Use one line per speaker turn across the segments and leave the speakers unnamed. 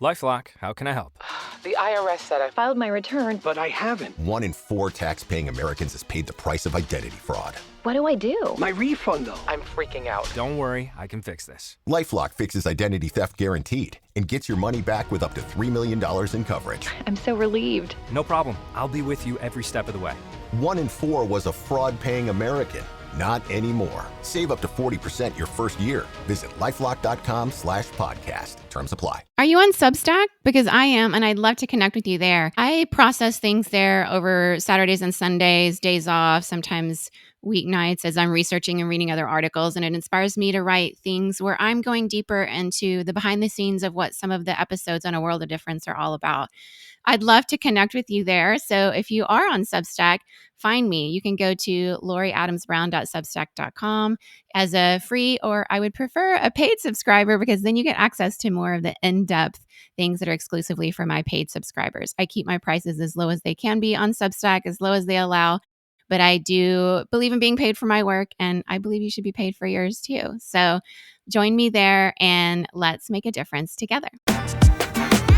LifeLock, how can I help?
The IRS said I filed my return,
But I haven't.
1 in 4 tax-paying Americans has paid the price of identity fraud.
What do I do?
My refund, though.
I'm freaking out.
Don't worry, I can fix this.
LifeLock fixes identity theft guaranteed and gets your money back with up to $3 million in coverage.
I'm so relieved.
No problem. I'll be with you every step of the way.
1 in 4 was a fraud-paying American. Not anymore. Save up to 40% your first year. Visit LifeLock.com/podcast. Terms apply.
Are you on Substack? Because I am, and I'd love to connect with you there. I process things there over Saturdays and Sundays, days off, sometimes weeknights as I'm researching and reading other articles, and it inspires me to write things where I'm going deeper into the behind the scenes of what some of the episodes on A World of Difference are all about. I'd love to connect with you there. So if you are on Substack, find me. You can go to loriadamsbrown.substack.com as a free, or I would prefer a paid subscriber, because then you get access to more of the in-depth things that are exclusively for my paid subscribers. I keep my prices as low as they can be on Substack, as low as they allow. But I do believe in being paid for my work, and I believe you should be paid for yours too. So join me there and let's make a difference together.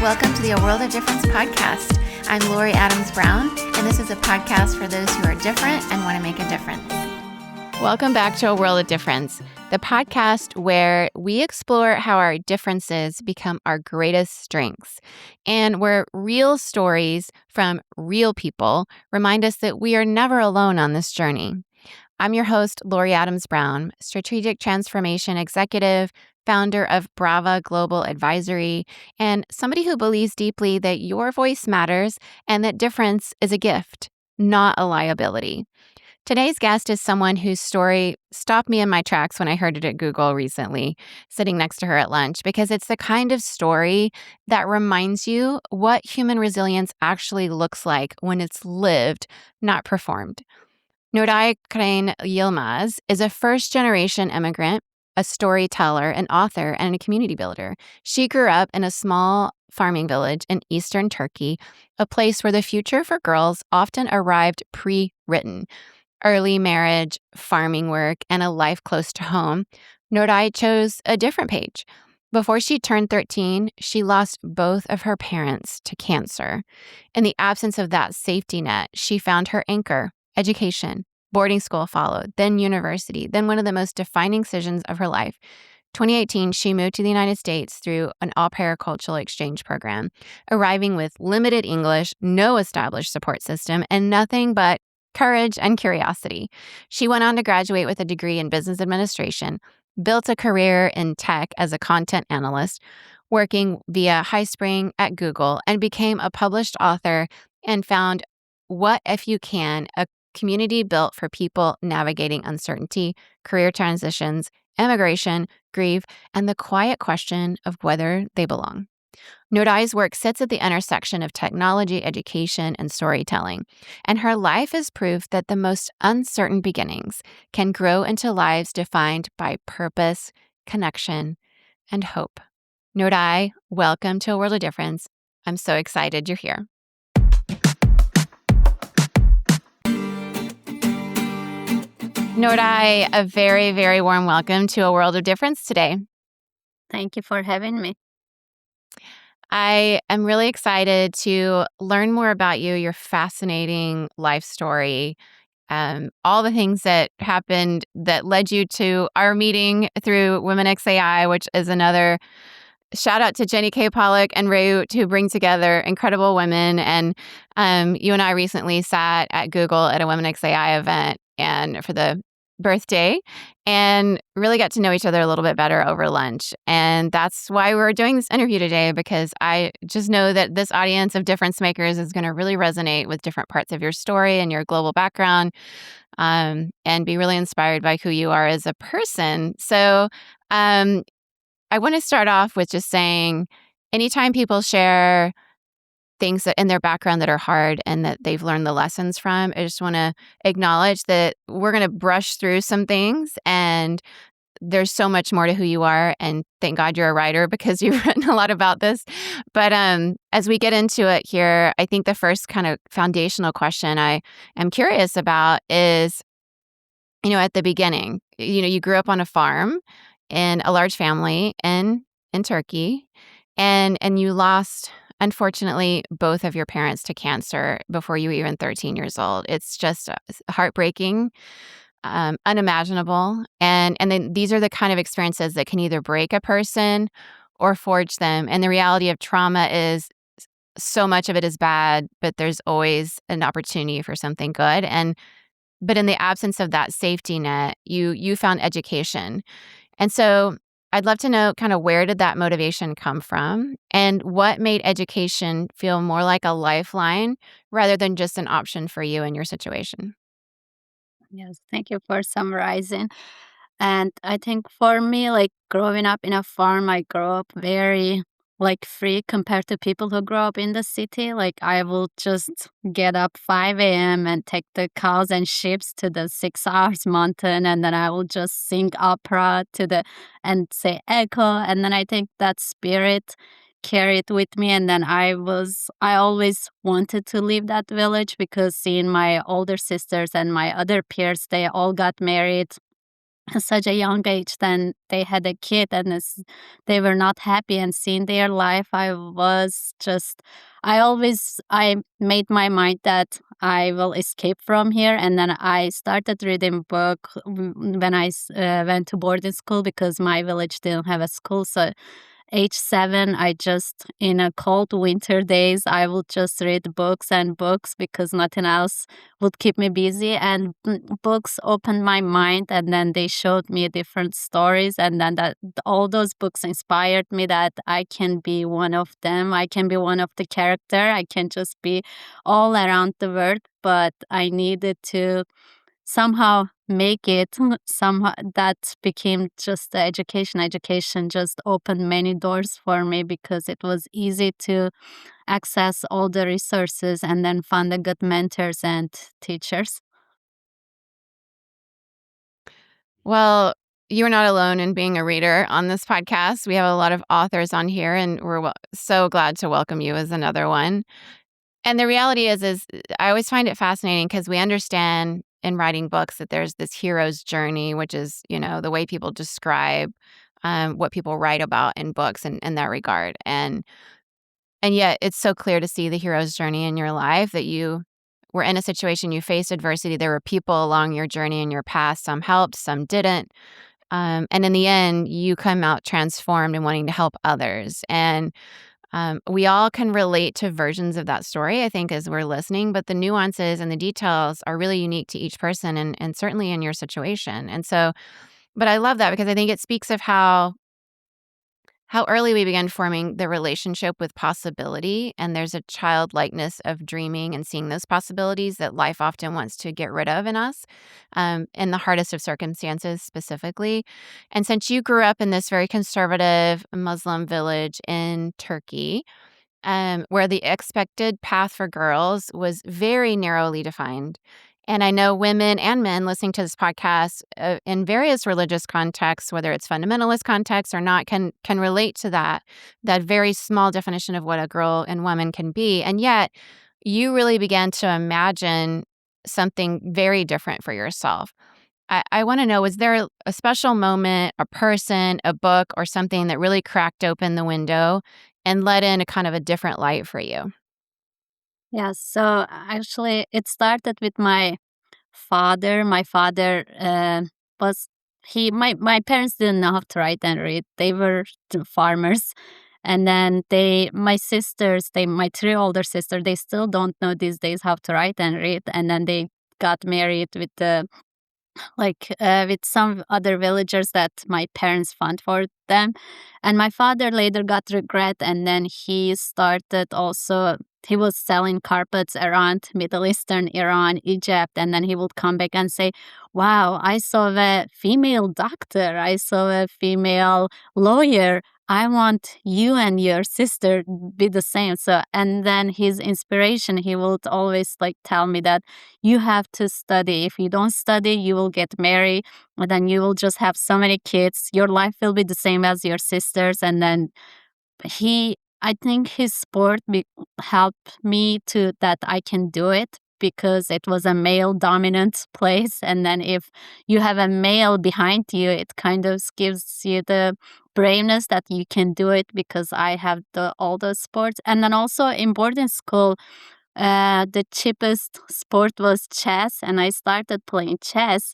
Welcome to the A World of Difference podcast. I'm Lori Adams Brown, and this is a podcast for those who are different and want to make a difference. Welcome back to A World of Difference, the podcast where we explore how our differences become our greatest strengths, and where real stories from real people remind us that we are never alone on this journey. I'm your host, Lori Adams Brown, strategic transformation executive, founder of Brava Global Advisory, and somebody who believes deeply that your voice matters and that difference is a gift, not a liability. Today's guest is someone whose story stopped me in my tracks when I heard it at Google recently, sitting next to her at lunch, because it's the kind of story that reminds you what human resilience actually looks like when it's lived, not performed. Nuray Yilmaz is a first-generation immigrant, a storyteller, an author, and a community builder. She grew up in a small farming village in eastern Turkey, a place where the future for girls often arrived pre-written. Early marriage, farming work, and a life close to home, Nuray chose a different page. Before she turned 13, she lost both of her parents to cancer. In the absence of that safety net, she found her anchor, education. Boarding school followed, then university, then one of the most defining decisions of her life. 2018, she moved to the United States through an au pair cultural exchange program, arriving with limited English, no established support system, and nothing but courage and curiosity. She went on to graduate with a degree in business administration, built a career in tech as a content analyst, working via Highspring at Google, and became a published author and found What If You Can, a community built for people navigating uncertainty, career transitions, immigration, grief, and the quiet question of whether they belong. Nuray's work sits at the intersection of technology, education, and storytelling, and her life is proof that the most uncertain beginnings can grow into lives defined by purpose, connection, and hope. Nuray, welcome to A World of Difference. I'm so excited you're here. Nuray, a very, very warm welcome to A World of Difference today.
Thank you for having me.
I am really excited to learn more about you, your fascinating life story, all the things that happened that led you to our meeting through Women XAI, which is another shout out to Jenny K. Pollock and Rayu to bring together incredible women. And you and I recently sat at Google at a Women XAI event and for the birthday and really got to know each other a little bit better over lunch. And that's why we're doing this interview today, because I just know that this audience of difference makers is going to really resonate with different parts of your story and your global background, and be really inspired by who you are as a person. So I want to start off with just saying, anytime people share things that in their background that are hard and that they've learned the lessons from, I just want to acknowledge that we're going to brush through some things, and there's so much more to who you are. And thank God you're a writer, because you've written a lot about this. But as we get into it here, I think the first kind of foundational question I am curious about is, at the beginning, you grew up on a farm in a large family in Turkey. and you lost, unfortunately, both of your parents to cancer before you were even 13 years old. It's just heartbreaking, unimaginable, and then these are the kind of experiences that can either break a person or forge them. And the reality of trauma is so much of it is bad, but there's always an opportunity for something good. But in the absence of that safety net, you found education. And so I'd love to know kind of where did that motivation come from and what made education feel more like a lifeline rather than just an option for you in your situation?
Yes, thank you for summarizing. And I think for me, like growing up in a farm, I grew up very like free compared to people who grow up in the city. Like I will just get up 5 a.m. and take the cows and sheep to the 6 hours mountain, and then I will just sing opera to the and say echo. And then I think that spirit carried with me, and then I always wanted to leave that village because seeing my older sisters and my other peers, they all got married at such a young age. Then they had a kid, and they were not happy, and seeing their life, I made my mind that I will escape from here. And then I started reading book when I went to boarding school because my village didn't have a school. So age 7, I just, in a cold winter days, I would just read books and books because nothing else would keep me busy. And books opened my mind, and then they showed me different stories. And then all those books inspired me that I can be one of them. I can be one of the character. I can just be all around the world. But I needed to somehow make it. Somehow that became just the education just opened many doors for me because it was easy to access all the resources and then find the good mentors and teachers.
Well, you're not alone in being a reader on this podcast. We have a lot of authors on here, and we're so glad to welcome you as another one. And the reality is I always find it fascinating because we understand in writing books that there's this hero's journey, which is, the way people describe what people write about in books in that regard. And yet it's so clear to see the hero's journey in your life that you were in a situation, you faced adversity. There were people along your journey in your past. Some helped, some didn't. And in the end, you come out transformed and wanting to help others. And we all can relate to versions of that story, I think, as we're listening, but the nuances and the details are really unique to each person and certainly in your situation. And so, but I love that because I think it speaks of how early we begin forming the relationship with possibility. And there's a childlikeness of dreaming and seeing those possibilities that life often wants to get rid of in us, in the hardest of circumstances specifically. And since you grew up in this very conservative Muslim village in Turkey, where the expected path for girls was very narrowly defined. And I know women and men listening to this podcast in various religious contexts, whether it's fundamentalist context or not, can relate to that very small definition of what a girl and woman can be. And yet, you really began to imagine something very different for yourself. I want to know, was there a special moment, a person, a book, or something that really cracked open the window and let in a kind of a different light for you?
Yeah, so actually, it started with my father. My father was my parents didn't know how to write and read. They were farmers, and then my sisters, my 3 older sisters, they still don't know these days how to write and read. And then they got married with some other villagers that my parents found for them. And my father later got regret, and then he was selling carpets around Middle Eastern, Iran, Egypt, and then he would come back and say, wow, I saw a female doctor, I saw a female lawyer, I want you and your sister be the same. So, and then his inspiration, he would always tell me that you have to study. If you don't study, you will get married, and then you will just have so many kids. Your life will be the same as your sisters. And then I think his sport helped me to that I can do it because it was a male dominant place. And then if you have a male behind you, it kind of gives you the braveness that you can do it because I have all those sports. And then also in boarding school, the cheapest sport was chess, and I started playing chess.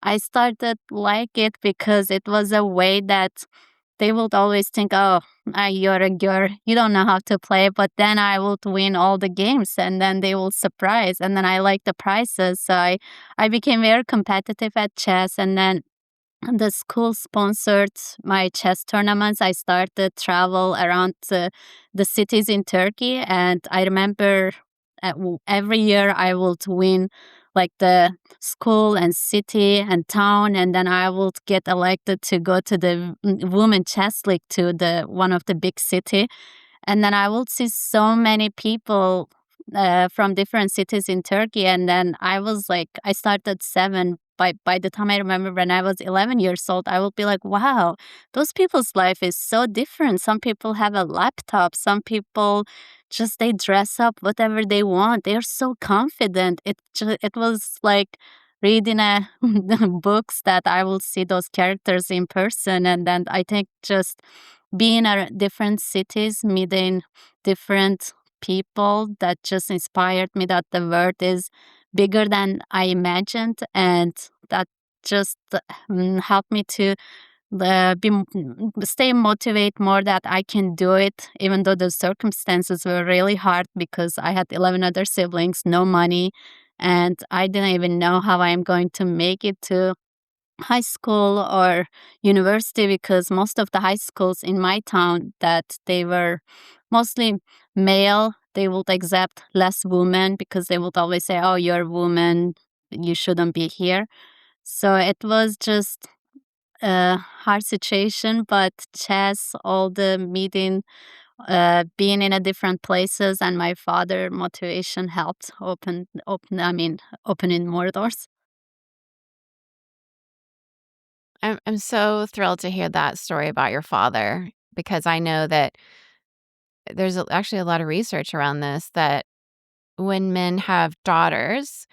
I started like it because it was a way that they would always think, oh, you're a girl, you don't know how to play. But then I would win all the games, and then they will surprise. And then I like the prizes. So I became very competitive at chess. And then the school sponsored my chess tournaments. I started travel around the cities in Turkey, and I remember every year I would win like the school and city and town, and then I would get elected to go to the women chess league to the one of the big city, and then I would see so many people from different cities in Turkey. And then I started seven. By the time I remember when I was 11 years old, I would be like, wow, those people's life is so different. Some people have a laptop. Some people they dress up whatever they want. They're so confident. It was like reading books that I will see those characters in person. And then I think just being at different cities, meeting different people, that just inspired me that the world is bigger than I imagined, and that just helped me to stay motivated more that I can do it, even though the circumstances were really hard because I had 11 other siblings, no money, and I didn't even know how I am going to make it to high school or university, because most of the high schools in my town that they were mostly male, they would accept less women because they would always say, oh, you're a woman, you shouldn't be here. So it was just a hard situation, but chess, all the meeting, being in a different places, and my father motivation helped opening more doors.
I'm so thrilled to hear that story about your father, because I know that there's actually a lot of research around this, that when men have daughters,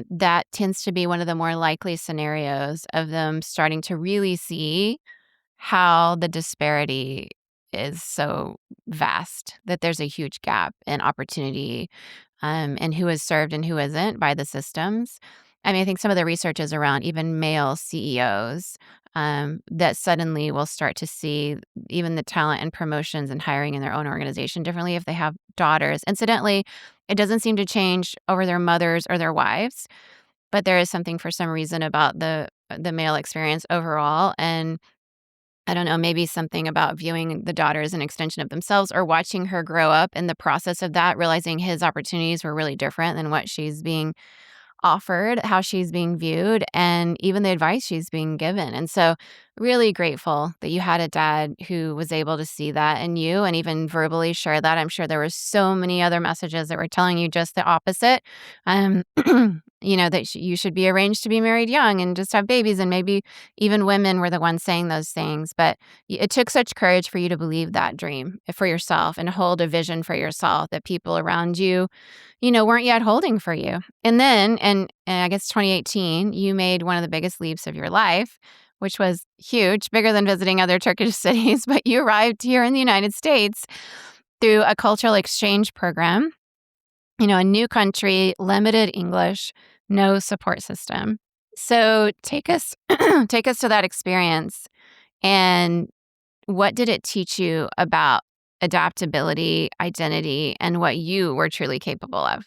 that tends to be one of the more likely scenarios of them starting to really see how the disparity is so vast, that there's a huge gap in opportunity, and who is served and who isn't by the systems. I mean, I think some of the research is around even male CEOs, that suddenly will start to see even the talent and promotions and hiring in their own organization differently if they have daughters. Incidentally, it doesn't seem to change over their mothers or their wives, but there is something for some reason about the male experience overall. And I don't know, maybe something about viewing the daughter as an extension of themselves, or watching her grow up in the process of that, realizing his opportunities were really different than what she's being offered, how she's being viewed, and even the advice she's being given. And so, really grateful that you had a dad who was able to see that in you and even verbally share that. I'm sure there were so many other messages that were telling you just the opposite. Um, that you should be arranged to be married young and just have babies, and maybe even women were the ones saying those things. But it took such courage for you to believe that dream for yourself and hold a vision for yourself that people around you, weren't yet holding for you. And then, and I guess 2018, you made one of the biggest leaps of your life, which was huge, bigger than visiting other Turkish cities. But you arrived here in the United States through a cultural exchange program, a new country, limited English, no support system. So take us to that experience, and what did it teach you about adaptability, identity, and what you were truly capable of?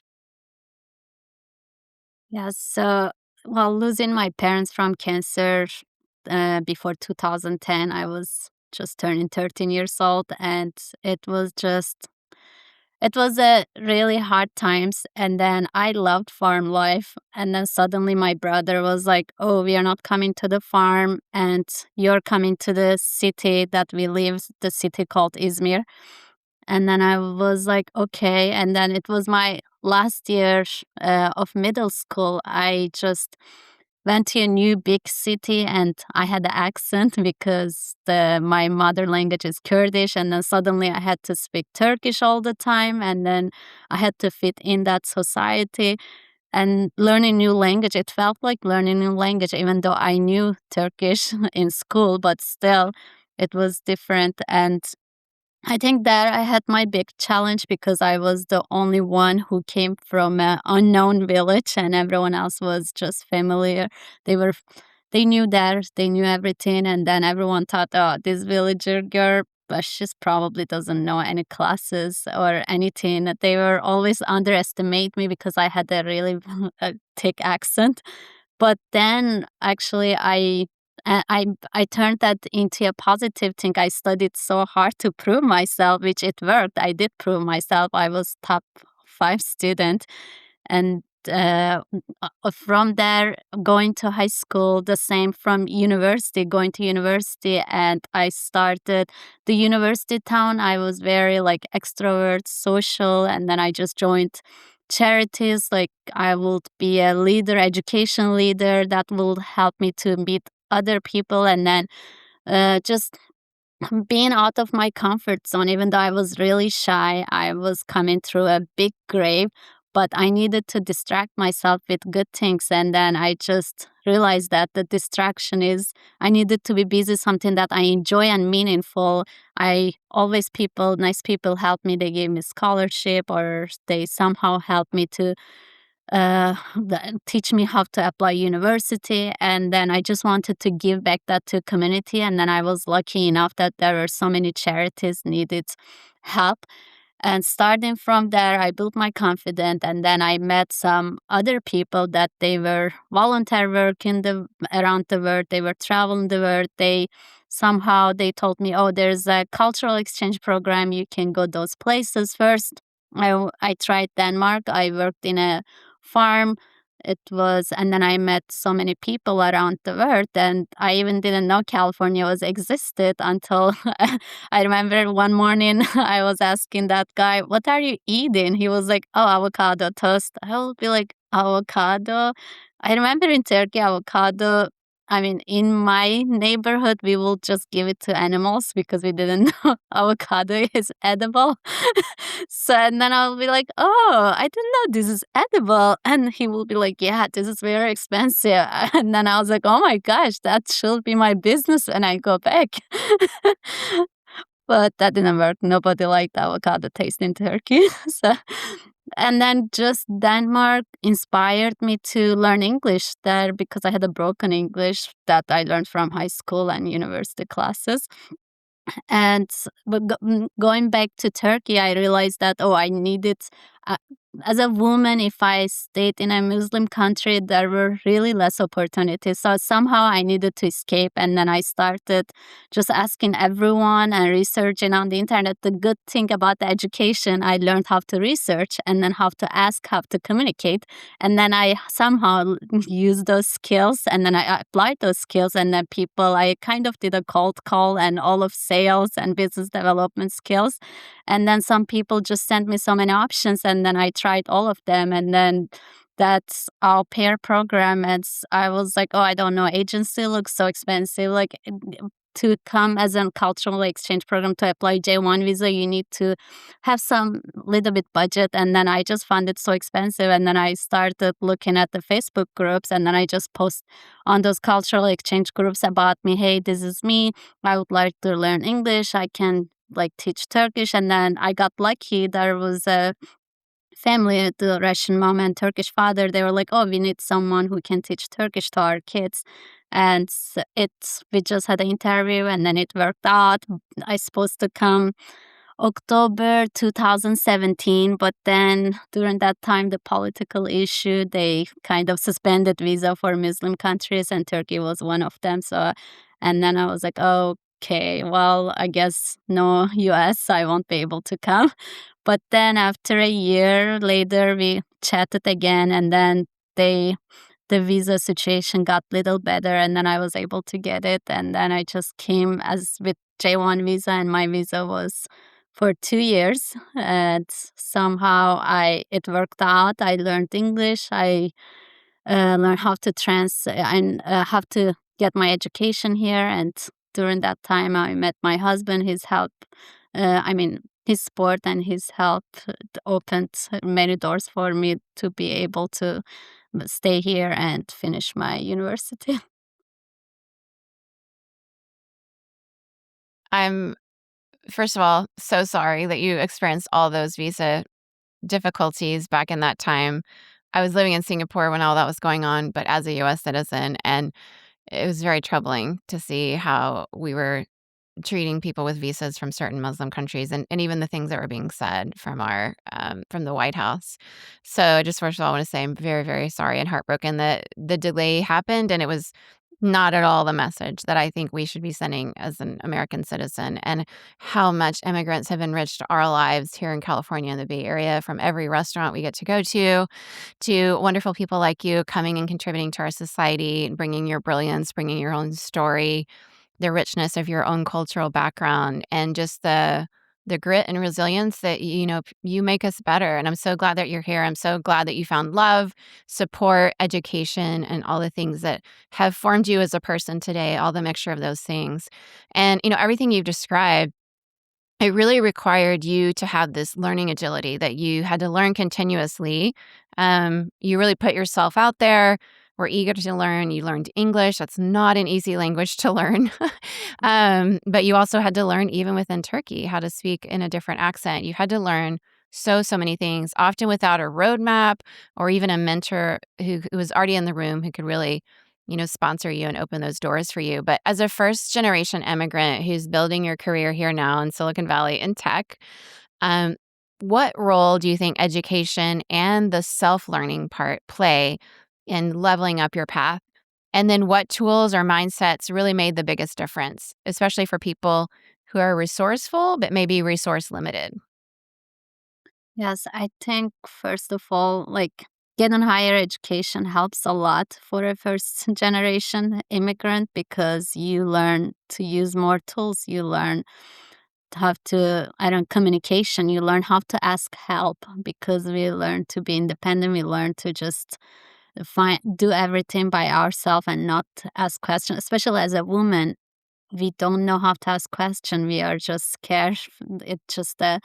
Yes. So, losing my parents from cancer before 2010, I was just turning 13 years old, and it was a really hard times. And then I loved farm life, and then suddenly my brother was like, "Oh, we are not coming to the farm, and you're coming to the city that we live, the city called Izmir." And then I was like, okay. And then it was my last year of middle school. I just went to a new big city, and I had the accent because my mother language is Kurdish. And then suddenly I had to speak Turkish all the time. And then I had to fit in that society. and learning new language. It felt like learning new language, even though I knew Turkish in school, but still it was different. And I think that I had my big challenge because I was the only one who came from an unknown village and everyone else was just familiar. They were they knew that, they knew everything, and then everyone thought, oh, this villager girl, but she probably doesn't know any classes or anything. They were always underestimate me because I had a really thick accent. But then actually I turned that into a positive thing. I studied so hard to prove myself, which it worked. I did prove myself. I was top 5 student. And from there, going to high school, the same from university, going to university. And I started the university town. I was very like extrovert, social. And then I just joined charities. Like I would be a leader, education leader that will help me to meet other people. And then just being out of my comfort zone, even though I was really shy, I was coming through a big grave, but I needed to distract myself with good things. And then I just realized that the distraction is I needed to be busy, something that I enjoy and meaningful. Nice people help me. They gave me scholarship or they somehow helped me to teach me how to apply university. And then I just wanted to give back that to community. And then I was lucky enough that there were so many charities needed help. And starting from there, I built my confidence. And then I met some other people that they were volunteer working around the world. They were traveling the world. They told me, oh, there's a cultural exchange program. You can go those places first. I tried Denmark. I worked in a farm. And then I met so many people around the world, and I even didn't know California was existed until I remember one morning I was asking that guy, "What are you eating?" He was like, "Oh, avocado toast." I will be like, "Avocado?" I remember in Turkey, avocado. I mean, in my neighborhood, we will just give it to animals because we didn't know avocado is edible. So, and then I'll be like, oh, I didn't know this is edible. And he will be like, yeah, this is very expensive. And then I was like, oh my gosh, that should be my business when I go back. But that didn't work. Nobody liked avocado taste in Turkey. So, and then just Denmark inspired me to learn English there because I had a broken English that I learned from high school and university classes. And going back to Turkey, I realized that, oh, I needed, uh, as a woman, if I stayed in a Muslim country, there were really less opportunities. So somehow I needed to escape. And then I started just asking everyone and researching on the internet. The good thing about the education, I learned how to research and then how to ask, how to communicate. And then I somehow used those skills and then I applied those skills. And then I kind of did a cold call and all of sales and business development skills. And then some people just sent me so many options and then I tried all of them. And then that's our pair program. And I was like, oh, I don't know, agency looks so expensive. Like to come as a cultural exchange program to apply J1 visa, you need to have some little bit budget. And then I just found it so expensive. And then I started looking at the Facebook groups and then I just post on those cultural exchange groups about me. Hey, this is me. I would like to learn English. I can like teach Turkish. And then I got lucky. There was a family, the Russian mom and Turkish father. They were like, oh, we need someone who can teach Turkish to our kids. And we just had an interview and then it worked out. I supposed to come October 2017, but then during that time, the political issue, they kind of suspended visa for Muslim countries and Turkey was one of them. So, and then I was like, okay, well, I guess no US, I won't be able to come. But then after a year later, we chatted again and then the visa situation got a little better and then I was able to get it. And then I just came as with J1 visa and my visa was for 2 years. And somehow it worked out. I learned English. I learned how to have to get my education here. And during that time, I met my husband. He's helped I mean, his support and his help opened many doors for me to be able to stay here and finish my university.
I'm, first of all, so sorry that you experienced all those visa difficulties back in that time. I was living in Singapore when all that was going on, but as a US citizen, and it was very troubling to see how we were treating people with visas from certain Muslim countries, and even the things that were being said from our from the White House. So I just first of all want to say I'm very, very sorry and heartbroken that the delay happened, and it was not at all the message that I think we should be sending as an American citizen, and how much immigrants have enriched our lives here in California in the Bay Area, from every restaurant we get to go to wonderful people like you coming and contributing to our society, bringing your brilliance, bringing your own story, the richness of your own cultural background, and just the grit and resilience that you make us better. And I'm so glad that you're here. I'm so glad that you found love, support, education, and all the things that have formed you as a person today, all the mixture of those things. And everything you've described, it really required you to have this learning agility that you had to learn continuously. You really put yourself out there. Were eager to learn. You learned English. That's not an easy language to learn. But you also had to learn, even within Turkey, how to speak in a different accent. You had to learn so many things, often without a roadmap or even a mentor who was already in the room who could really sponsor you and open those doors for you. But as a first generation immigrant who's building your career here now in Silicon Valley in tech, um, what role do you think education and the self-learning part play in leveling up your path? And then what tools or mindsets really made the biggest difference, especially for people who are resourceful but maybe resource limited?
Yes, I think first of all, like getting higher education helps a lot for a first generation immigrant because you learn to use more tools. You learn how to, I don't communication. You learn how to ask help because we learn to be independent. We learn to just do everything by ourselves and not ask questions, especially as a woman. We don't know how to ask questions. We are just scared. It's just a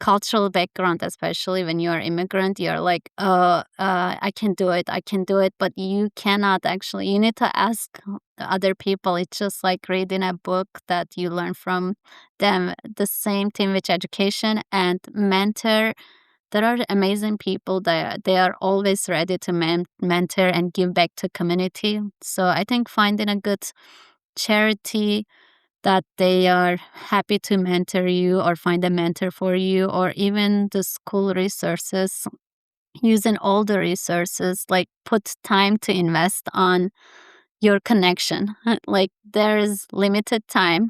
cultural background, especially when you're immigrant. You're like, I can do it. I can do it. But you cannot actually. You need to ask other people. It's just like reading a book that you learn from them. The same thing with education and mentor. There are amazing people that they are always ready to mentor and give back to community. So I think finding a good charity that they are happy to mentor you or find a mentor for you, or even the school resources, using all the resources, like put time to invest on your connection. Like there is limited time.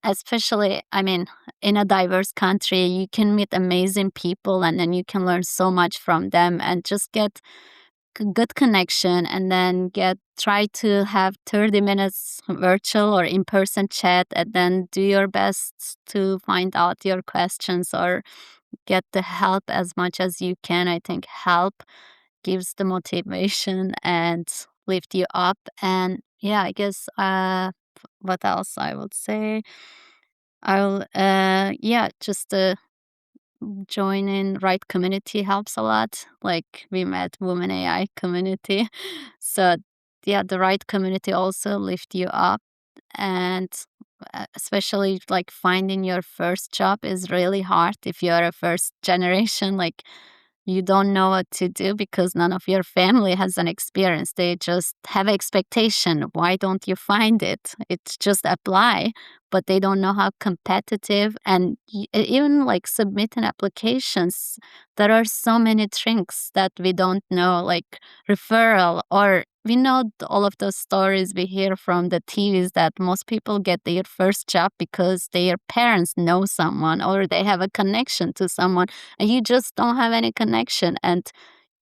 Especially, I mean, in a diverse country, you can meet amazing people and then you can learn so much from them and just get good connection, and then try to have 30 minutes virtual or in-person chat, and then do your best to find out your questions or get the help as much as you can. I think help gives the motivation and lift you up. And yeah, I guess what else I would say, I'll yeah, just joining right community helps a lot. Like we met Women AI community. So yeah, the right community also lift you up. And especially like finding your first job is really hard if you're a first generation. Like you don't know what to do because none of your family has an experience. They just have expectation. Why don't you find it? It's just apply, but they don't know how competitive, and even like submitting applications. There are so many tricks that we don't know, like referral, or we know all of those stories we hear from the TVs that most people get their first job because their parents know someone or they have a connection to someone, and you just don't have any connection and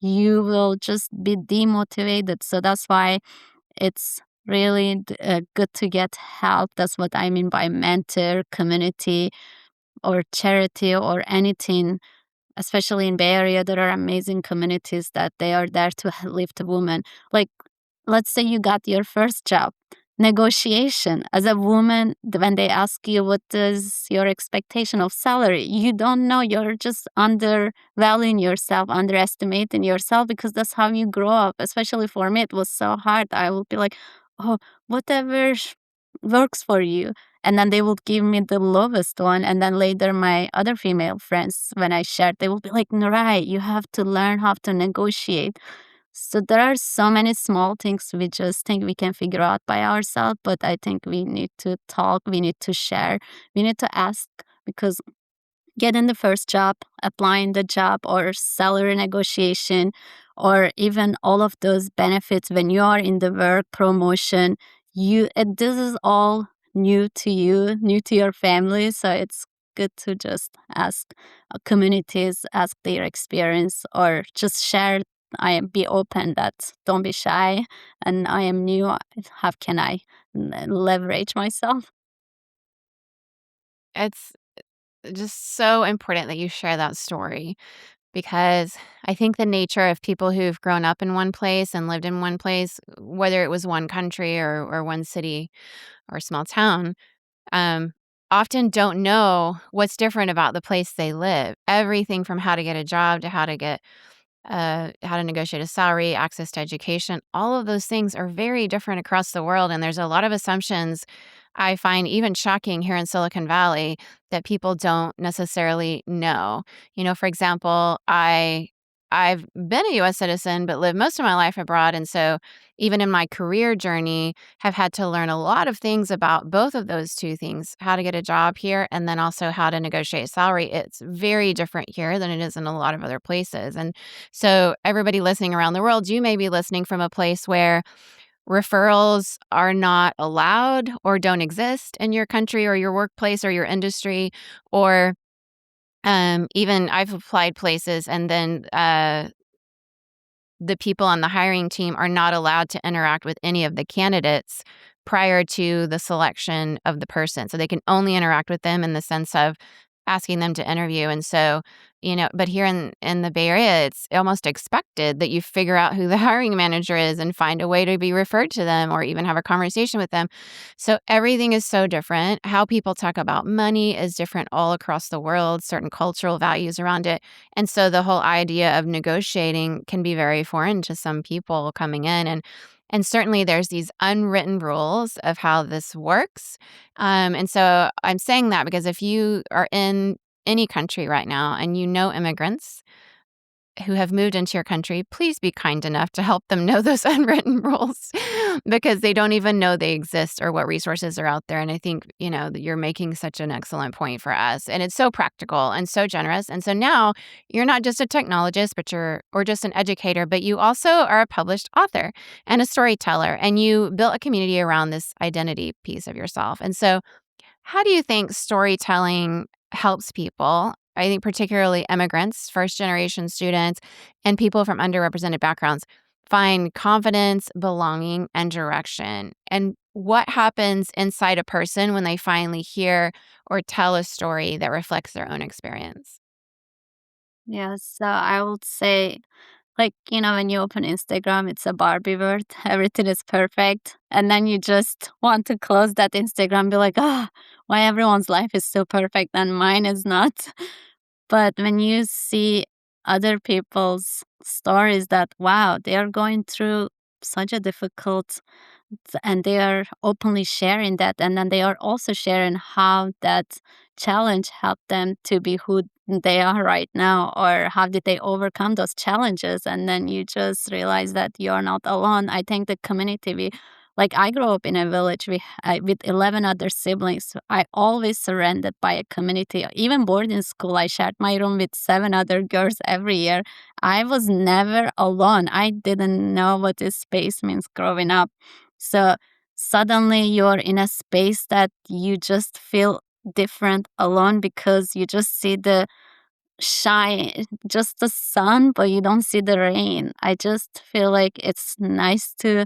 you will just be demotivated. So that's why it's really good to get help. That's what I mean by mentor, community, or charity, or anything. Especially in Bay Area, there are amazing communities that they are there to lift a woman. Like, let's say you got your first job. negotiation. As a woman, when they ask you what is your expectation of salary, you don't know. You're just undervaluing yourself, underestimating yourself, because that's how you grow up. Especially for me, it was so hard. I would be like, oh, whatever works for you. And then they would give me the lowest one. And then later, my other female friends, when I shared, they would be like, Nuray, you have to learn how to negotiate. So there are so many small things we just think we can figure out by ourselves, but I think we need to talk, we need to share, we need to ask, because getting the first job, applying the job, or salary negotiation, or even all of those benefits when you are in the work, promotion, this is all new to you, new to your family. So it's good to just ask communities, ask their experience, or just share. Be open. That don't be shy. And I am new. How can I leverage myself?
It's just so important that you share that story, because I think the nature of people who've grown up in one place and lived in one place, whether it was one country or one city or small town, um, often don't know what's different about the place they live. Everything from how to get a job to how to negotiate a salary, access to education, all of those things are very different across the world. And there's a lot of assumptions I find even shocking here in Silicon Valley that people don't necessarily know. For example, I've been a US citizen but lived most of my life abroad, and so even in my career journey have had to learn a lot of things about both of those two things, how to get a job here and then also how to negotiate salary. It's very different here than it is in a lot of other places. And so everybody listening around the world, you may be listening from a place where referrals are not allowed or don't exist in your country or your workplace or your industry, or even I've applied places and then the people on the hiring team are not allowed to interact with any of the candidates prior to the selection of the person. So they can only interact with them in the sense of asking them to interview. And so, but here in the Bay Area, it's almost expected that you figure out who the hiring manager is and find a way to be referred to them or even have a conversation with them. So everything is so different. How people talk about money is different all across the world, certain cultural values around it. And so the whole idea of negotiating can be very foreign to some people coming in. And certainly there's these unwritten rules of how this works. And so I'm saying that because if you are in any country right now and you know immigrants who have moved into your country, please be kind enough to help them know those unwritten rules because they don't even know they exist or what resources are out there. And I think, that you're making such an excellent point for us. And it's so practical and so generous. And so now you're not just a technologist, or just an educator, but you also are a published author and a storyteller. And you built a community around this identity piece of yourself. And so how do you think storytelling helps people? I think particularly immigrants, first-generation students, and people from underrepresented backgrounds find confidence, belonging, and direction. And what happens inside a person when they finally hear or tell a story that reflects their own experience?
Yes, so I would say, when you open Instagram, it's a Barbie world. Everything is perfect. And then you just want to close that Instagram and be like, why everyone's life is so perfect and mine is not. But when you see other people's stories that, wow, they are going through such a difficult, and they are openly sharing that. And then they are also sharing how that challenge helped them to be who they are right now, or how did they overcome those challenges. And then you just realize that you're not alone. I think the community, I grew up in a village with 11 other siblings. I always surrounded by a community. Even boarding school, I shared my room with 7 other girls every year. I was never alone. I didn't know what this space means growing up. So suddenly you're in a space that you just feel different, alone, because you just see the shine, just the sun, but you don't see the rain. I just feel like it's nice to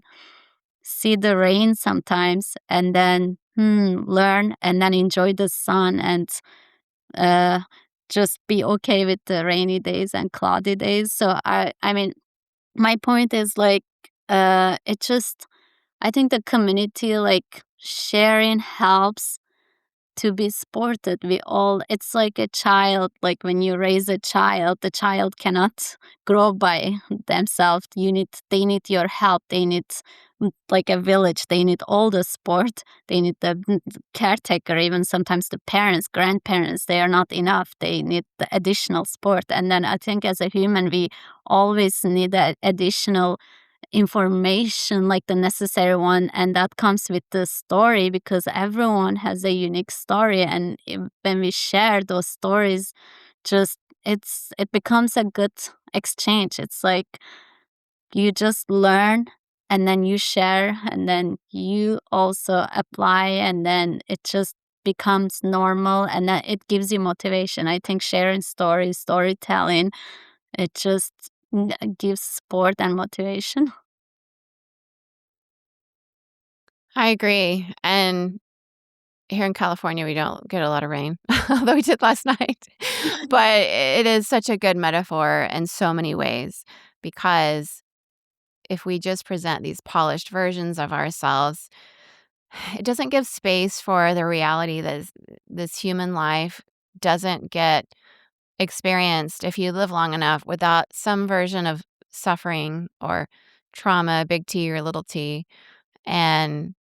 see the rain sometimes and then learn and then enjoy the sun, and uh, just be okay with the rainy days and cloudy days. So I mean, my point is it just I think the community, like sharing, helps to be supported. It's like a child, like when you raise a child, the child cannot grow by themselves. They need your help. They need like a village. They need all the support. They need the caretaker, even sometimes the parents, grandparents, they are not enough. They need the additional support. And then I think as a human, we always need that additional information, like the necessary one, and that comes with the story, because everyone has a unique story, and when we share those stories, just it becomes a good exchange. It's like you just learn, and then you share, and then you also apply, and then it just becomes normal, and then it gives you motivation. I think sharing stories, storytelling, it just gives support and motivation.
I agree. And here in California, we don't get a lot of rain, although we did last night. But it is such a good metaphor in so many ways, because if we just present these polished versions of ourselves, it doesn't give space for the reality that this human life doesn't get experienced if you live long enough without some version of suffering or trauma, big T or little t. And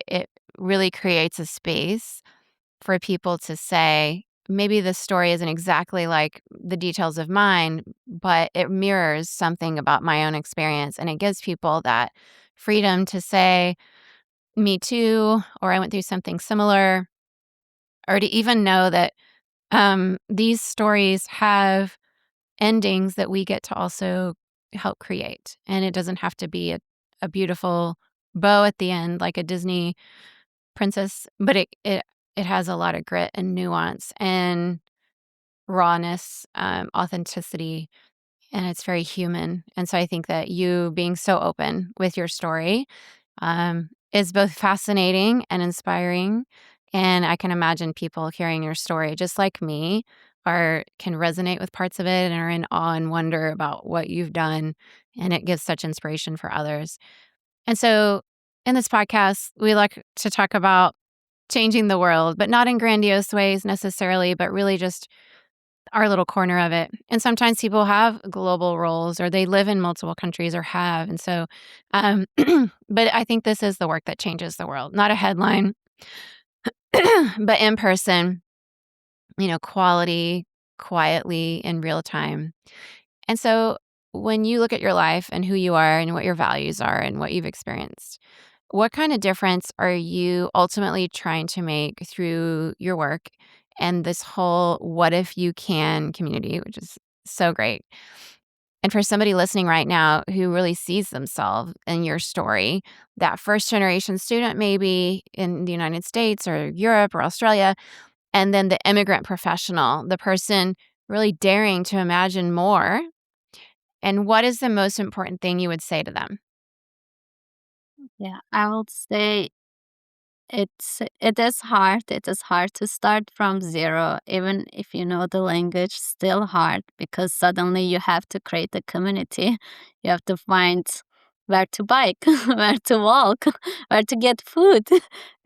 it really creates a space for people to say, maybe this story isn't exactly like the details of mine, but it mirrors something about my own experience. And it gives people that freedom to say, me too, or I went through something similar, or to even know that these stories have endings that we get to also help create. And it doesn't have to be a beautiful bow at the end like a Disney princess, but it has a lot of grit and nuance and rawness, authenticity, and it's very human. And so I think that you being so open with your story is both fascinating and inspiring. And I can imagine people hearing your story, just like me, can resonate with parts of it and are in awe and wonder about what you've done. And it gives such inspiration for others. And so in this podcast, we like to talk about changing the world, but not in grandiose ways necessarily, but really just our little corner of it. And sometimes people have global roles, or they live in multiple countries or have. And so, but I think this is the work that changes the world, not a headline, but in person, quality, quietly, in real time. And so when you look at your life and who you are and what your values are and what you've experienced, what kind of difference are you ultimately trying to make through your work and this whole what if you can community, which is so great? And for somebody listening right now who really sees themselves in your story, that first generation student maybe in the United States or Europe or Australia, and then the immigrant professional, the person really daring to imagine more, and what is the most important thing you would say to them?
Yeah, I would say it is hard. It is hard to start from zero, even if you know the language. Still hard, because suddenly you have to create a community. You have to find where to bike, where to walk, where to get food.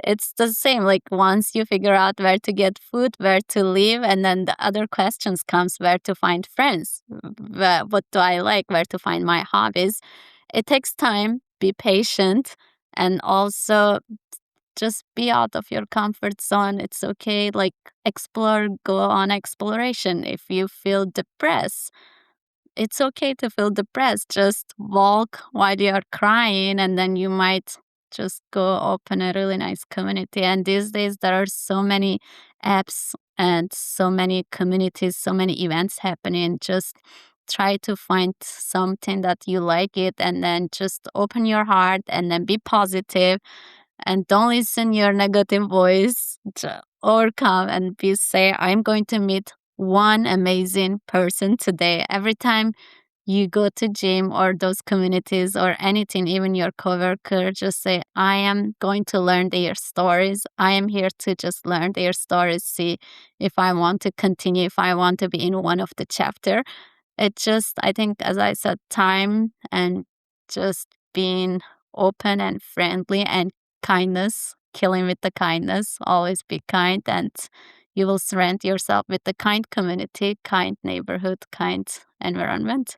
It's the same. Like once you figure out where to get food, where to live, and then the other questions comes: where to find friends, what do I like, where to find my hobbies. It takes time. Be patient, and also just be out of your comfort zone. It's okay. Like explore, go on exploration. If you feel depressed, it's okay to feel depressed. Just walk while you're crying, and then you might just go open a really nice community. And these days, there are so many apps and so many communities, so many events happening. Just try to find something that you like it, and then just open your heart, and then be positive, and don't listen your negative voice. Overcome and be say, I'm going to meet one amazing person today. Every time you go to gym or those communities or anything, even your coworker, just say, I am going to learn their stories. I am here to just learn their stories, see if I want to continue, if I want to be in one of the chapter. It just, I think, as I said, time and just being open and friendly and kindness, killing with the kindness. Always be kind, and you will surround yourself with the kind community, kind neighborhood, kind environment.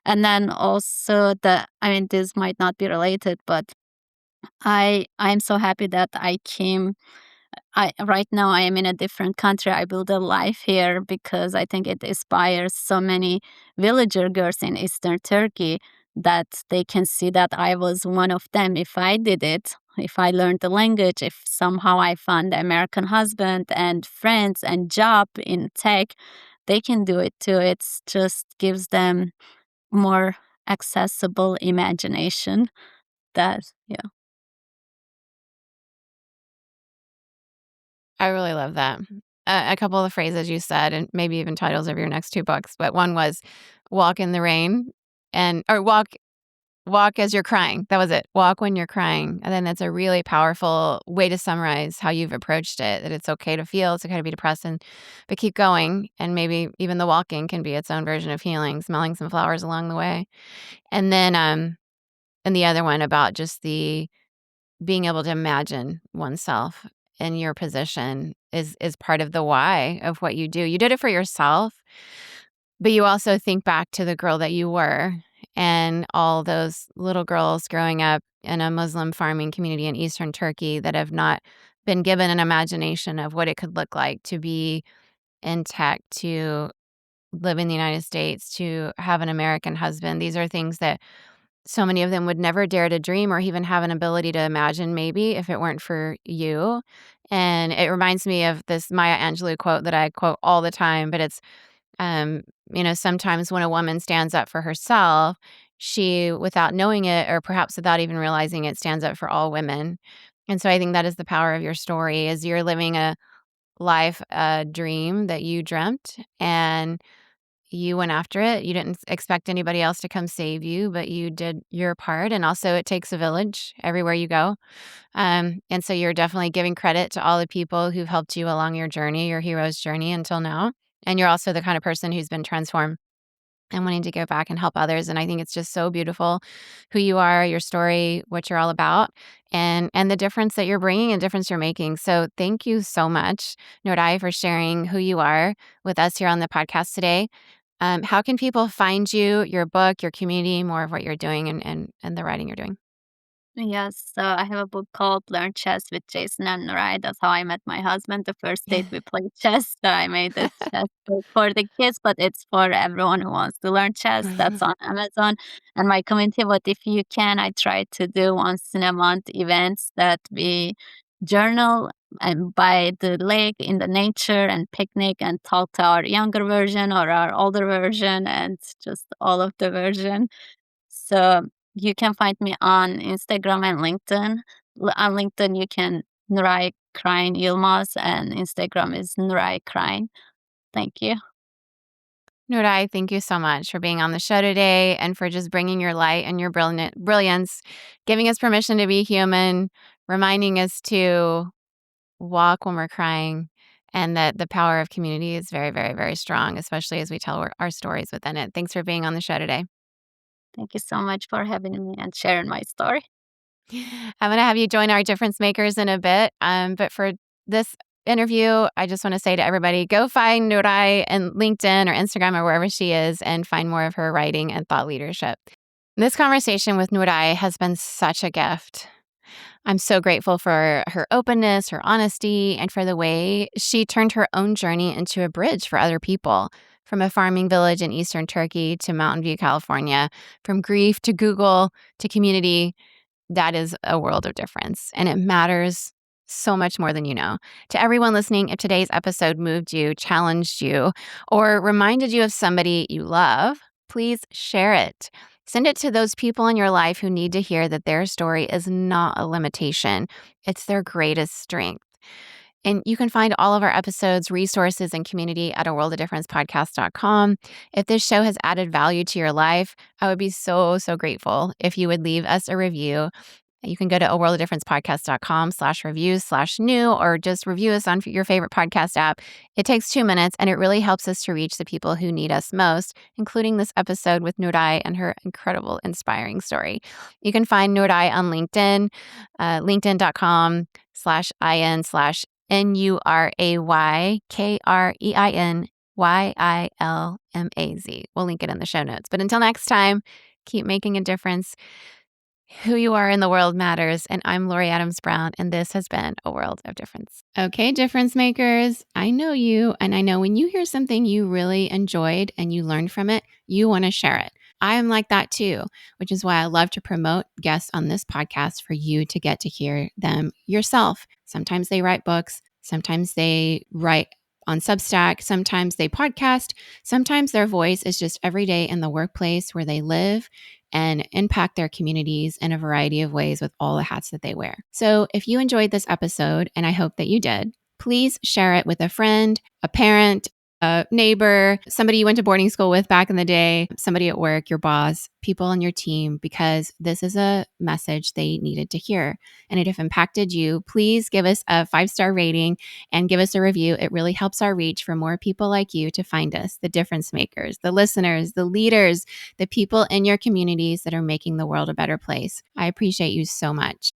And then also this might not be related, but I'm so happy that I came. I Right now I am in a different country. I build a life here because I think it inspires so many villager girls in Eastern Turkey that they can see that I was one of them if I did it. If I learned the language, if somehow I found an American husband and friends and job in tech, they can do it too. It just gives them more accessible imagination. That yeah.
I really love that. A couple of the phrases you said, and maybe even titles of your next two books, but one was "Walk in the rain," or "Walk as you're crying." That was it. Walk when you're crying, and then that's a really powerful way to summarize how you've approached it. That it's okay to feel, it's okay to be depressed, but keep going. And maybe even the walking can be its own version of healing. Smelling some flowers along the way, and then and the other one about just the being able to imagine oneself in your position is part of the why of what you do. You did it for yourself, but you also think back to the girl that you were and all those little girls growing up in a Muslim farming community in Eastern Turkey that have not been given an imagination of what it could look like to be in tech, to live in the United States, to have an American husband. These are things that so many of them would never dare to dream or even have an ability to imagine, maybe, if it weren't for you. And it reminds me of this Maya Angelou quote that I quote all the time, but it's, sometimes when a woman stands up for herself, she, without knowing it or perhaps without even realizing it, stands up for all women. And so I think that is the power of your story, is you're living a life, a dream that you dreamt, and you went after it. You didn't expect anybody else to come save you, but you did your part. And also, it takes a village everywhere you go. And so you're definitely giving credit to all the people who've helped you along your journey, your hero's journey until now. And you're also the kind of person who's been transformed and wanting to go back and help others. And I think it's just so beautiful who you are, your story, what you're all about, and the difference that you're bringing and difference you're making. So thank you so much, Nuray, for sharing who you are with us here on the podcast today. How can people find you, your book, your community, more of what you're doing and the writing you're doing?
Yes, so I have a book called Learn Chess with Jason and Nuray. That's how I met my husband. The first date we played chess. So I made this chess book for the kids, but it's for everyone who wants to learn chess. That's on Amazon. And my community, What If You Can, I try to do once in a month events that we journal and by the lake in the nature and picnic and talk to our younger version or our older version and just all of the version. So you can find me on Instagram and LinkedIn. On LinkedIn, you can Nuray Crying Yilmaz, and Instagram is Nuray Crying. Thank you.
Nuray, thank you so much for being on the show today and for just bringing your light and your brilliance, giving us permission to be human, reminding us to walk when we're crying, and that the power of community is very, very, very strong, especially as we tell our stories within it. Thanks for being on the show today.
Thank you so much for having me and sharing my story.
I'm going to have you join our difference makers in a bit. But for this interview, I just want to say to everybody, go find Nuray and LinkedIn or Instagram or wherever she is and find more of her writing and thought leadership. This conversation with Nuray has been such a gift. I'm so grateful for her openness, her honesty, and for the way she turned her own journey into a bridge for other people. From a farming village in Eastern Turkey to Mountain View, California, from grief to Google to community, that is a world of difference. And it matters so much more than you know. To everyone listening, if today's episode moved you, challenged you, or reminded you of somebody you love, please share it. Send it to those people in your life who need to hear that their story is not a limitation. It's their greatest strength. And you can find all of our episodes, resources, and community at aworldofdifferencepodcast.com. If this show has added value to your life, I would be so, so grateful if you would leave us a review You can go to aworldoftifferencepodcast.com/reviews/new or just review us on your favorite podcast app. It takes 2 minutes and it really helps us to reach the people who need us most, including this episode with Nuray and her incredible, inspiring story. You can find Nuray on LinkedIn, linkedin.com/in/NURAYKREINYILMAZ. We'll link it in the show notes. But until next time, keep making a difference. Who you are in the world matters. And I'm Lori Adams Brown, and this has been A World of Difference. Okay, difference makers, I know you, and I know when you hear something you really enjoyed and you learned from it, you want to share it. I am like that too, which is why I love to promote guests on this podcast for you to get to hear them yourself. Sometimes they write books, sometimes they write on Substack, sometimes they podcast, sometimes their voice is just every day in the workplace where they live and impact their communities in a variety of ways with all the hats that they wear. So if you enjoyed this episode, and I hope that you did, please share it with a friend, a parent, a neighbor, somebody you went to boarding school with back in the day, somebody at work, your boss, people on your team, because this is a message they needed to hear. And it have impacted you. Please give us a 5-star rating and give us a review. It really helps our reach for more people like you to find us, the difference makers, the listeners, the leaders, the people in your communities that are making the world a better place. I appreciate you so much.